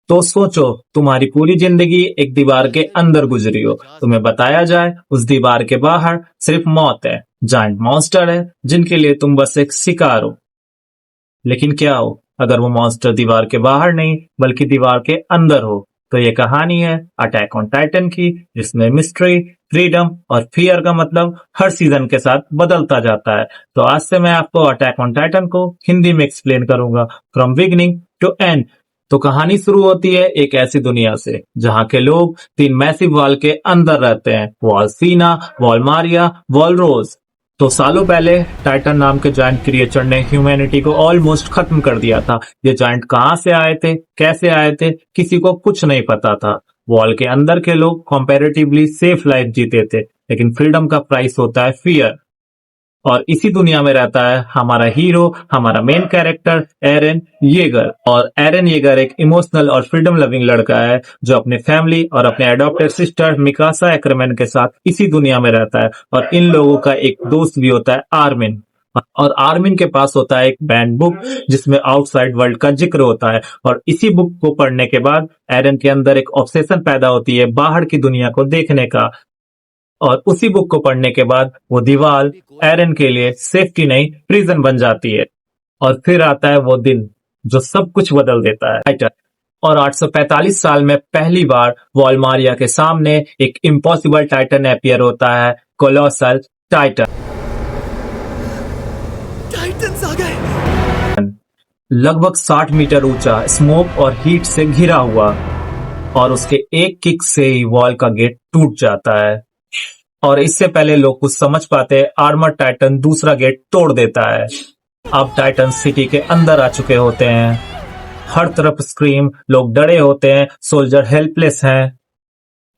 तो सोचो, तुम्हारी पूरी जिंदगी एक दीवार के अंदर गुजरी हो। तुम्हें बताया जाए उस दीवार के बाहर सिर्फ मौत है, जायंट मॉन्स्टर है जिनके लिए तुम बस एक शिकार हो। लेकिन क्या हो अगर वो मॉन्स्टर दीवार के बाहर नहीं बल्कि दीवार के अंदर हो? तो ये कहानी है अटैक ऑन टाइटन की, जिसमें मिस्ट्री, फ्रीडम और फियर का मतलब हर सीजन के साथ बदलता जाता है। तो आज से मैं आपको अटैक ऑन टाइटन को हिंदी में एक्सप्लेन करूंगा फ्रॉम बिगिनिंग टू एंड। तो कहानी शुरू होती है एक ऐसी दुनिया से जहाँ के लोग तीन मैसिव वॉल के अंदर रहते हैं, वॉल सीना, वॉल मारिया, वॉल रोज। तो सालों पहले टाइटन नाम के जायंट क्रिएचर ने ह्यूमैनिटी को ऑलमोस्ट खत्म कर दिया था। ये जायंट कहाँ से आए थे, कैसे आए थे, किसी को कुछ नहीं पता था। वॉल के अंदर के लोग कंपैरेटिवली सेफ लाइफ जीते थे, लेकिन फ्रीडम का प्राइस होता है फियर। और इसी दुनिया में रहता है हमारा हीरो, हमारा मेन कैरेक्टर एरन येगर। और एरन येगर एक इमोशनल और फ्रीडम लविंग लड़का है जो अपने फैमिली और अपने अडॉप्टेड सिस्टर मिकासा एक्करमैन के साथ इसी दुनिया में रहता है। और इन लोगों का एक दोस्त भी होता है आर्मिन। और आर्मिन के पास होता है एक बैंड बुक जिसमें आउटसाइड वर्ल्ड का जिक्र होता है। और इसी बुक को पढ़ने के बाद एरन के अंदर एक ऑब्सेशन पैदा होती है बाहर की दुनिया को देखने का। और उसी बुक को पढ़ने के बाद वो दीवार एरन के लिए सेफ्टी नहीं प्रिजन बन जाती है। और फिर आता है वो दिन जो सब कुछ बदल देता है, टाइटन। और 845 साल में पहली बार वॉलमारिया के सामने एक इम्पॉसिबल टाइटन अपीयर होता है, कोलोसल टाइटन। टाइटन्स आ गए। लगभग 60 मीटर ऊंचा, स्मोक और हीट से घिरा हुआ, और उसके एक किक से ही वॉल का गेट टूट जाता है। और इससे पहले लोग कुछ समझ पाते, आर्मर टाइटन दूसरा गेट तोड़ देता है। अब टाइटन सिटी के अंदर आ चुके होते हैं। हर तरफ स्क्रीम, लोग डरे होते हैं, सोल्जर हेल्पलेस हैं।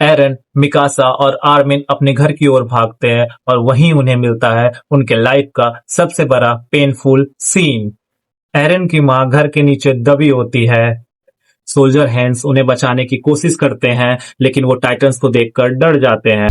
एरन, मिकासा और आर्मिन अपने घर की ओर भागते हैं और वहीं उन्हें मिलता है उनके लाइफ का सबसे बड़ा पेनफुल सीन। एरन की माँ घर के नीचे दबी होती है। सोल्जर हैंड्स उन्हें बचाने की कोशिश करते हैं, लेकिन वो टाइटन्स को देखकर डर जाते हैं।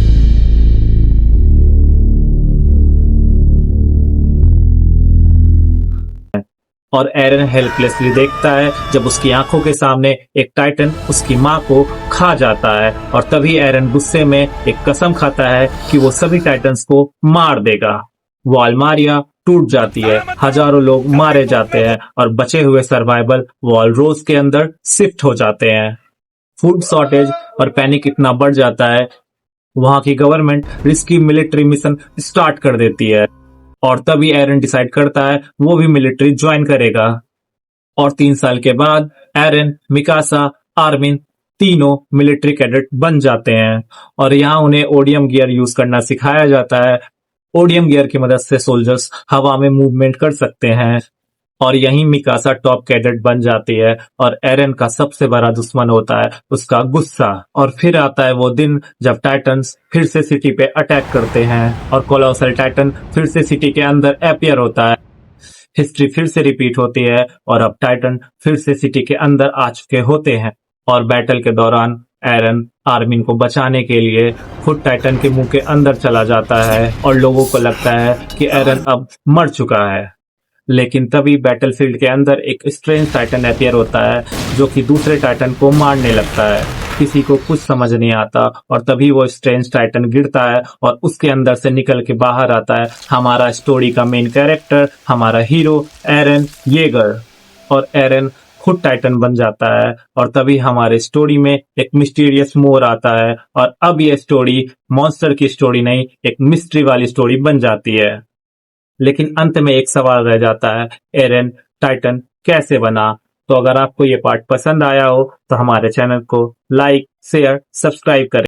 और एरन हेल्पलेसली देखता है जब उसकी आंखों के सामने एक टाइटन उसकी माँ को खा जाता है। और तभी एरन गुस्से में एक कसम खाता है कि वो सभी टाइटन्स को मार देगा। वॉलमारिया टूट जाती है, हजारों लोग मारे जाते हैं और बचे हुए सर्वाइवल वॉल रोज के अंदर शिफ्ट हो जाते हैं। फूड शॉर्टेज और पैनिक इतना बढ़ जाता है, वहां की government risky military mission start कर देती है। और तभी एरन डिसाइड करता है वो भी मिलिट्री ज्वाइन करेगा। और 3 साल के बाद एरन, मिकासा, आर्मिन तीनों मिलिट्री कैडेट बन जाते हैं। और यहाँ उन्हें ओडियम गियर यूज करना सिखाया जाता है। ओडियम गियर की मदद से सोल्जर्स हवा में मूवमेंट कर सकते हैं। और यहीं मिकासा टॉप कैडेट बन जाती है। और एरन का सबसे बड़ा दुश्मन होता है उसका गुस्सा। और फिर आता है वो दिन जब टाइटन्स फिर से सिटी पे अटैक करते हैं और कोलोसल टाइटन फिर से सिटी के अंदर अपीयर होता है। हिस्ट्री फिर से रिपीट होती है और अब टाइटन फिर से सिटी के अंदर आ चुके होते हैं। और बैटल के दौरान एरन आर्मिन को बचाने के लिए खुद टाइटन के मुंह के अंदर चला जाता है और लोगों को लगता है कि एरन अब मर चुका है। लेकिन तभी बैटलफील्ड के अंदर एक स्ट्रेंज टाइटन अपीयर होता है जो कि दूसरे टाइटन को मारने लगता है। किसी को कुछ समझ नहीं आता और तभी वो स्ट्रेंज टाइटन गिरता है और उसके अंदर से निकल के बाहर आता है हमारा स्टोरी का मेन कैरेक्टर, हमारा हीरो एरन येगर। और एरन खुद टाइटन बन जाता है। और तभी हमारे स्टोरी में एक मिस्टीरियस मोड़ आता है और अब ये स्टोरी मॉन्स्टर की स्टोरी नहीं, एक मिस्ट्री वाली स्टोरी बन जाती है। लेकिन अंत में एक सवाल रह जाता है, एरन टाइटन कैसे बना? तो अगर आपको ये पार्ट पसंद आया हो तो हमारे चैनल को लाइक, शेयर, सब्सक्राइब करें।